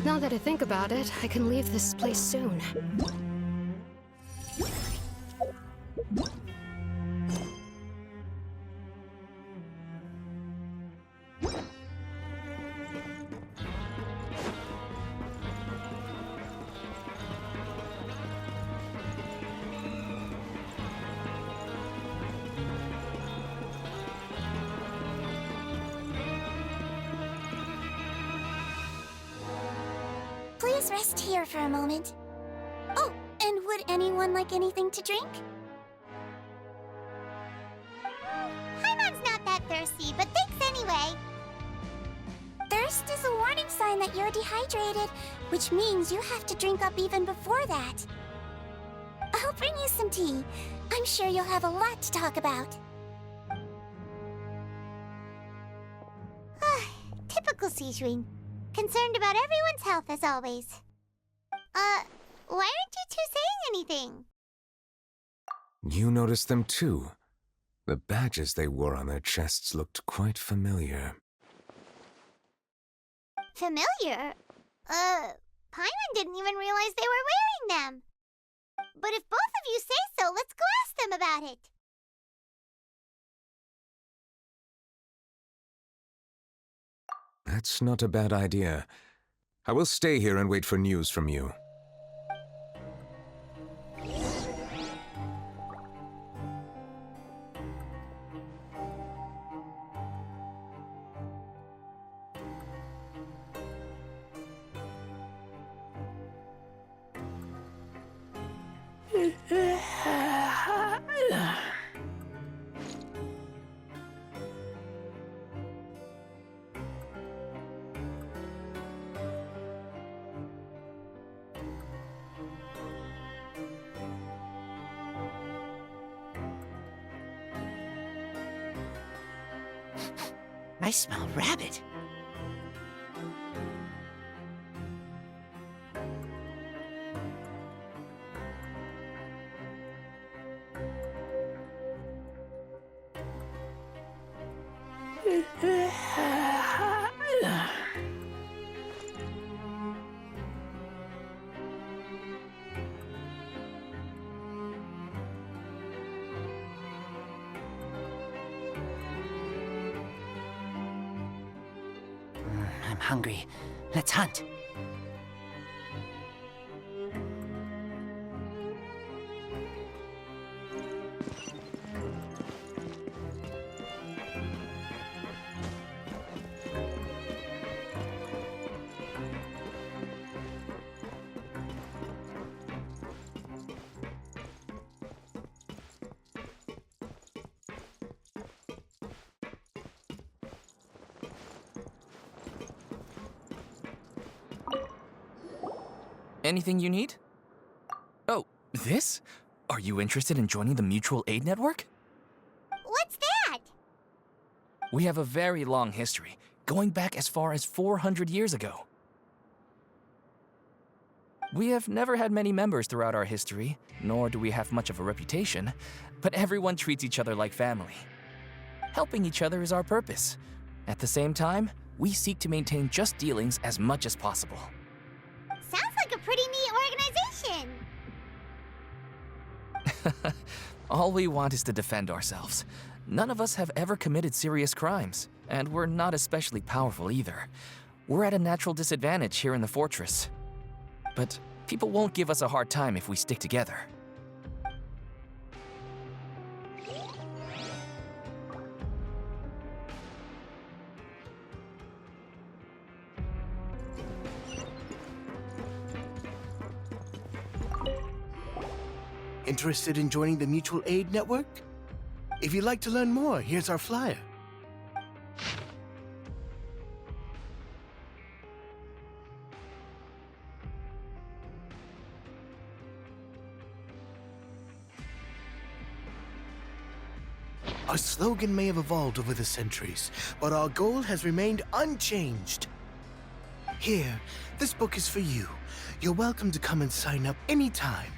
Now that I think about it, I can leave this place soon. Please rest here for a moment. Oh, and would anyone like anything to drink? Paimon's not that thirsty, but thanks anyway. Thirst is a warning sign that you're dehydrated, which means you have to drink up even before that. I'll bring you some tea. I'm sure you'll have a lot to talk about. Typical Sijun. Concerned about everyone's health as always. Why aren't you two saying anything? You noticed them too. The badges they wore on their chests looked quite familiar. Familiar? Paimon didn't even realize they were wearing them. But if both of you say so, let's go ask them about it. That's not a bad idea. I will stay here and wait for news from you. I smell rabbit. I'm hungry. Let's hunt. Anything you need? Oh, this? Are you interested in joining the Mutual Aid Network? What's that? We have a very long history, going back as far as 400 years ago. We have never had many members throughout our history, nor do we have much of a reputation, but everyone treats each other like family. Helping each other is our purpose. At the same time, we seek to maintain just dealings as much as possible. Sounds like a pretty neat organization. All we want is to defend ourselves. None of us have ever committed serious crimes, and we're not especially powerful either. We're at a natural disadvantage here in the fortress. But people won't give us a hard time if we stick together. Interested in joining the Mutual Aid Network? If you'd like to learn more, here's our flyer. Our slogan may have evolved over the centuries, but our goal has remained unchanged. Here, this book is for you. You're welcome to come and sign up anytime.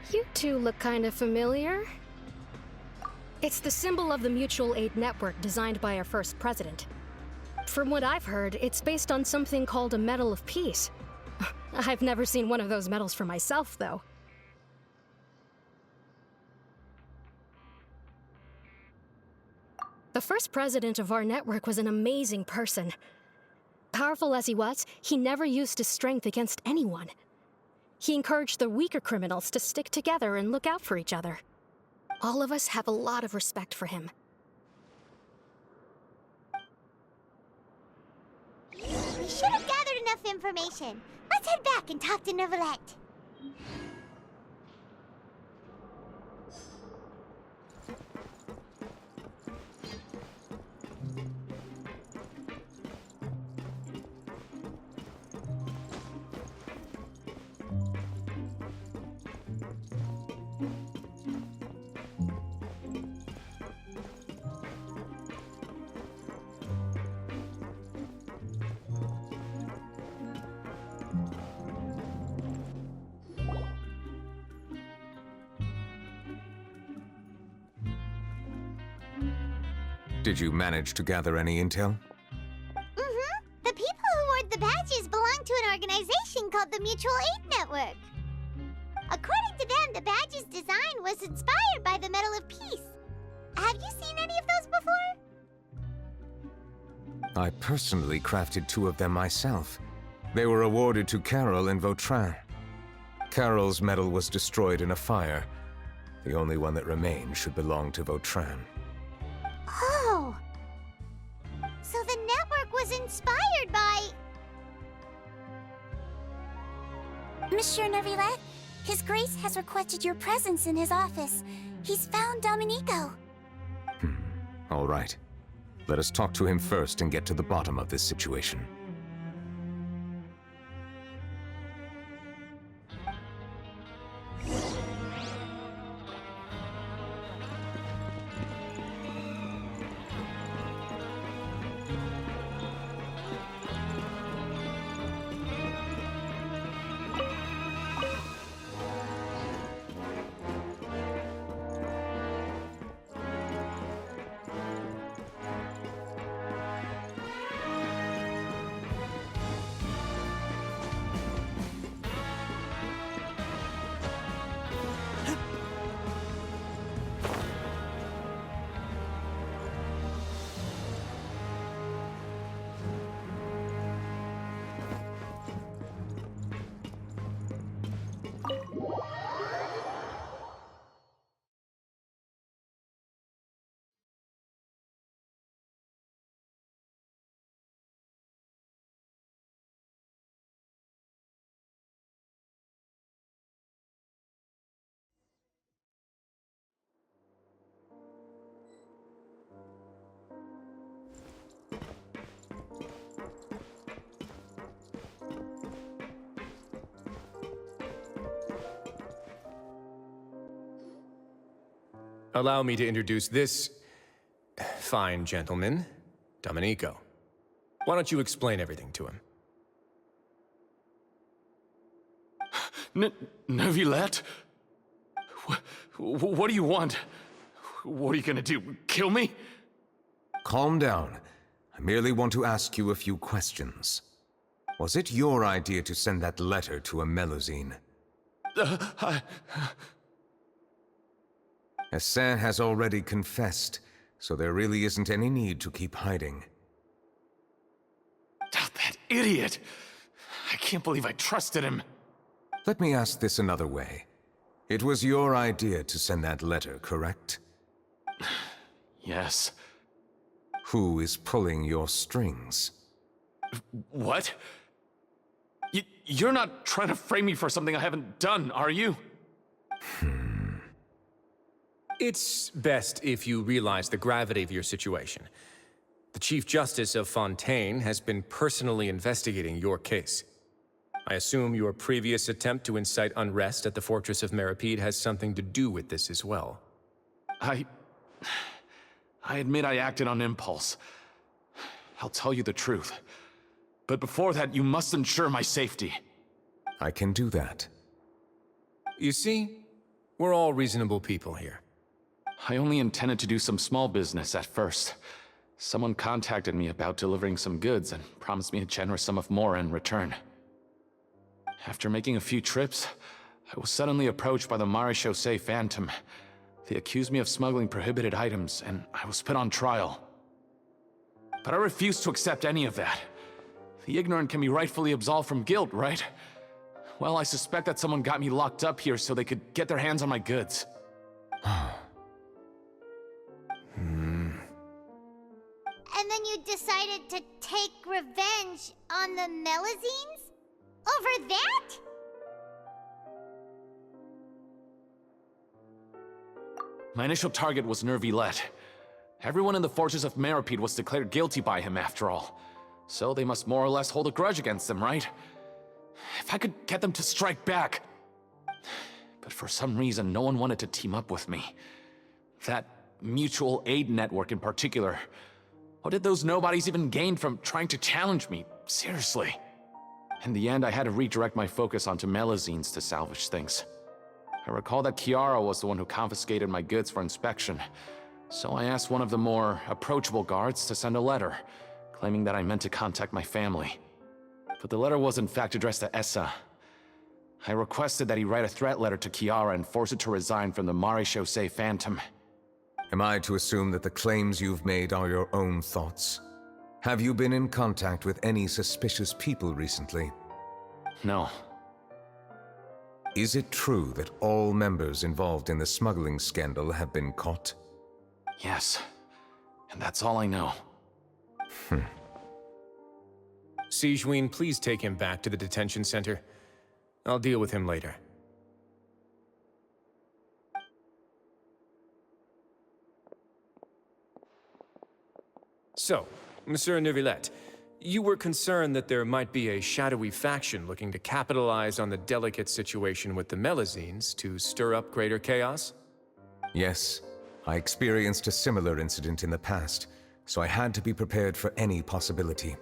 You two look kind of familiar. It's the symbol of the Mutual Aid Network designed by our first president. From what I've heard, it's based on something called a Medal of Peace. I've never seen one of those medals for myself, though. The first president of our network was an amazing person. Powerful as he was, he never used his strength against anyone. He encouraged the weaker criminals to stick together and look out for each other. All of us have a lot of respect for him. We should have gathered enough information. Let's head back and talk to Neuvillette. Did you manage to gather any intel? The people who wore the badges belong to an organization called the Mutual Aid Network. According to them, the badge's design was inspired by the Medal of Peace. Have you seen any of those before? I personally crafted 2 of them myself. They were awarded to Carol and Vautrin. Carol's medal was destroyed in a fire. The only one that remained should belong to Vautrin. Oh. So the network was inspired by... Monsieur Neuvillette, His Grace has requested your presence in his office. He's found Domenico. All right. Let us talk to him first and get to the bottom of this situation. Allow me to introduce this fine gentleman, Domenico. Why don't you explain everything to him? Neuvillette? What do you want? What are you gonna do? Kill me? Calm down. I merely want to ask you a few questions. Was it your idea to send that letter to a Melusine? Hassan has already confessed, so there really isn't any need to keep hiding. That idiot! I can't believe I trusted him. Let me ask this another way. It was your idea to send that letter, correct? Yes. Who is pulling your strings? What? You're not trying to frame me for something I haven't done, are you? It's best if you realize the gravity of your situation. The Chief Justice of Fontaine has been personally investigating your case. I assume your previous attempt to incite unrest at the Fortress of Meripede has something to do with this as well. I admit I acted on impulse. I'll tell you the truth. But before that, you must ensure my safety. I can do that. You see, we're all reasonable people here. I only intended to do some small business at first. Someone contacted me about delivering some goods and promised me a generous sum of more in return. After making a few trips, I was suddenly approached by the MiHoYo Phantom. They accused me of smuggling prohibited items, and I was put on trial. But I refused to accept any of that. The ignorant can be rightfully absolved from guilt, right? Well, I suspect that someone got me locked up here so they could get their hands on my goods. And then you decided to take revenge on the Melazines? Over that? My initial target was Nervilette. Everyone in the Fortress of Meripede was declared guilty by him, after all. So they must more or less hold a grudge against him, right? If I could get them to strike back. But for some reason, no one wanted to team up with me. That mutual aid network in particular. What did those nobodies even gain from trying to challenge me? Seriously. In the end, I had to redirect my focus onto Melazines to salvage things. I recall that Kiara was the one who confiscated my goods for inspection, so I asked one of the more approachable guards to send a letter, claiming that I meant to contact my family. But the letter was in fact addressed to Essa. I requested that he write a threat letter to Kiara and force her to resign from the MiHoYo Phantom. Am I to assume that the claims you've made are your own thoughts? Have you been in contact with any suspicious people recently? No. Is it true that all members involved in the smuggling scandal have been caught? Yes. And that's all I know. Sigewinne, please take him back to the detention center. I'll deal with him later. So, Monsieur Nervilette, you were concerned that there might be a shadowy faction looking to capitalize on the delicate situation with the Melazines to stir up greater chaos? Yes. I experienced a similar incident in the past, so I had to be prepared for any possibility.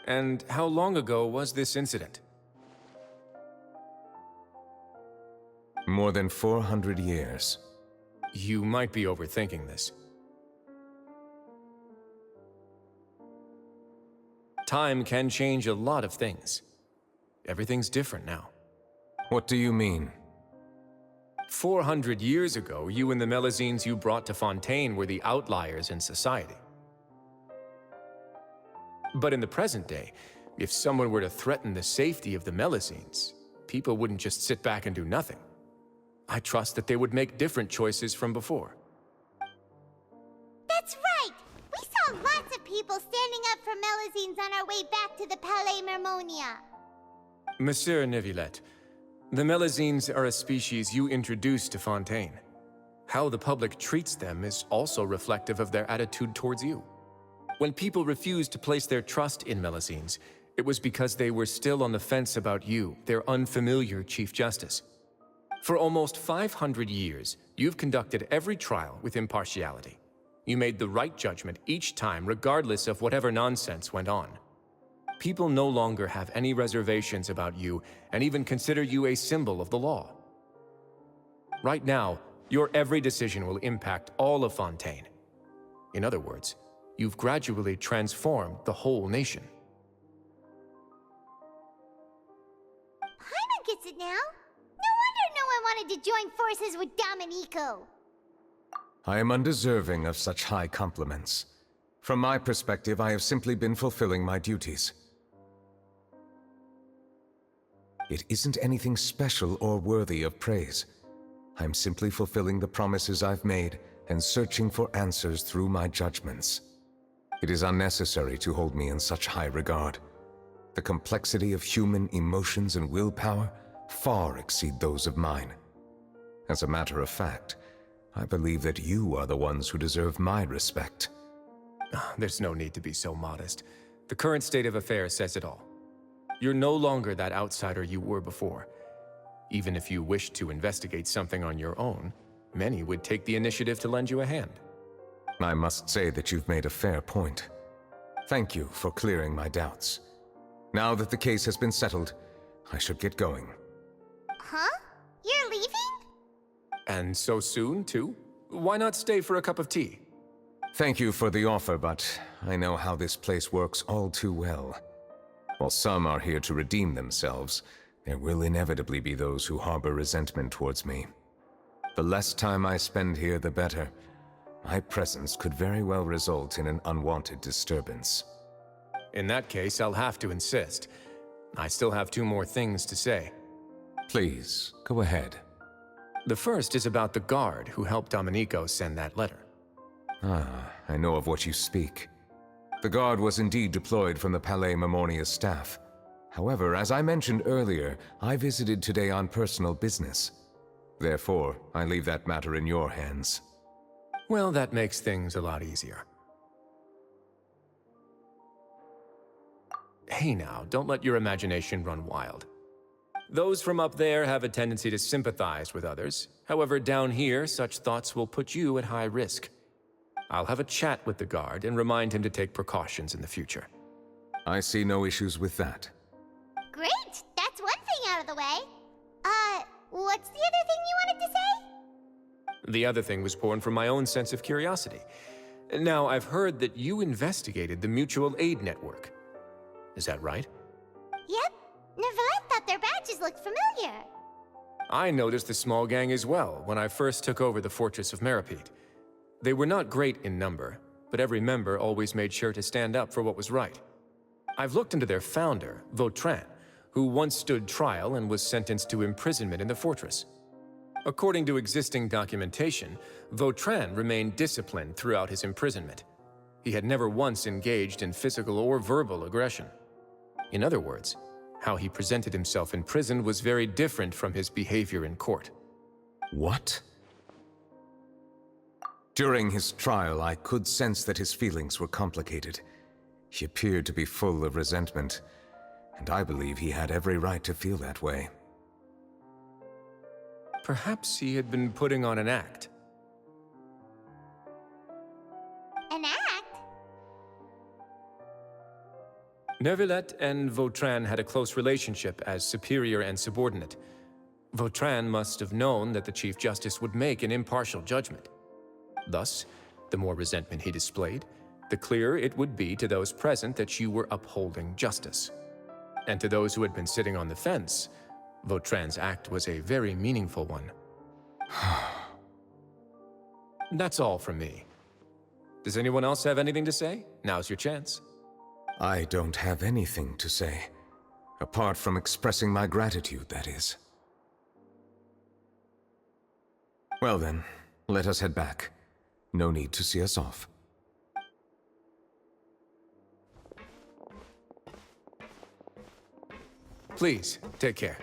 And how long ago was this incident? More than 400 years. You might be overthinking this. Time can change a lot of things. Everything's different now. What do you mean? 400 years ago, you and the Melazines you brought to Fontaine were the outliers in society. But in the present day, if someone were to threaten the safety of the Melazines, people wouldn't just sit back and do nothing. I trust that they would make different choices from before. That's right! We saw lots of people standing up for Melazines on our way back to the Palais Mermonia. Monsieur Nervilette, the Melazines are a species you introduced to Fontaine. How the public treats them is also reflective of their attitude towards you. When people refused to place their trust in Melazines, it was because they were still on the fence about you, their unfamiliar Chief Justice. For almost 500 years, you've conducted every trial with impartiality. You made the right judgment each time, regardless of whatever nonsense went on. People no longer have any reservations about you and even consider you a symbol of the law. Right now, your every decision will impact all of Fontaine. In other words, you've gradually transformed the whole nation. Paimon gets it now. No wonder no one wanted to join forces with Domenico. I am undeserving of such high compliments. From my perspective, I have simply been fulfilling my duties. It isn't anything special or worthy of praise. I'm simply fulfilling the promises I've made and searching for answers through my judgments. It is unnecessary to hold me in such high regard. The complexity of human emotions and willpower far exceed those of mine. As a matter of fact, I believe that you are the ones who deserve my respect. There's no need to be so modest. The current state of affairs says it all. You're no longer that outsider you were before. Even if you wished to investigate something on your own, many would take the initiative to lend you a hand. I must say that you've made a fair point. Thank you for clearing my doubts. Now that the case has been settled, I should get going. Huh? You're leaving? And so soon, too? Why not stay for a cup of tea? Thank you for the offer, but I know how this place works all too well. While some are here to redeem themselves, there will inevitably be those who harbor resentment towards me. The less time I spend here, the better. My presence could very well result in an unwanted disturbance. In that case, I'll have to insist. I still have 2 more things to say. Please, go ahead. The first is about the guard who helped Domenico send that letter. Ah, I know of what you speak. The guard was indeed deployed from the Palais Memornia's staff. However, as I mentioned earlier, I visited today on personal business. Therefore, I leave that matter in your hands. Well, that makes things a lot easier. Hey now, don't let your imagination run wild. Those from up there have a tendency to sympathize with others. However, down here, such thoughts will put you at high risk. I'll have a chat with the guard and remind him to take precautions in the future. I see no issues with that. Great! That's one thing out of the way. What's the other thing you wanted to say? The other thing was born from my own sense of curiosity. Now, I've heard that you investigated the mutual aid network. Is that right? Yep. Neverland thought their badges looked familiar. I noticed the small gang as well when I first took over the Fortress of Meripede. They were not great in number, but every member always made sure to stand up for what was right. I've looked into their founder, Vautrin, who once stood trial and was sentenced to imprisonment in the fortress. According to existing documentation, Vautrin remained disciplined throughout his imprisonment. He had never once engaged in physical or verbal aggression. In other words, how he presented himself in prison was very different from his behavior in court. What? During his trial, I could sense that his feelings were complicated. He appeared to be full of resentment, and I believe he had every right to feel that way. Perhaps he had been putting on an act. An act? Neuvillette and Vautrin had a close relationship as superior and subordinate. Vautrin must have known that the Chief Justice would make an impartial judgment. Thus, the more resentment he displayed, the clearer it would be to those present that you were upholding justice. And to those who had been sitting on the fence, Vautrin's act was a very meaningful one. That's all from me. Does anyone else have anything to say? Now's your chance. I don't have anything to say. Apart from expressing my gratitude, that is. Well then, let us head back. No need to see us off. Please, take care.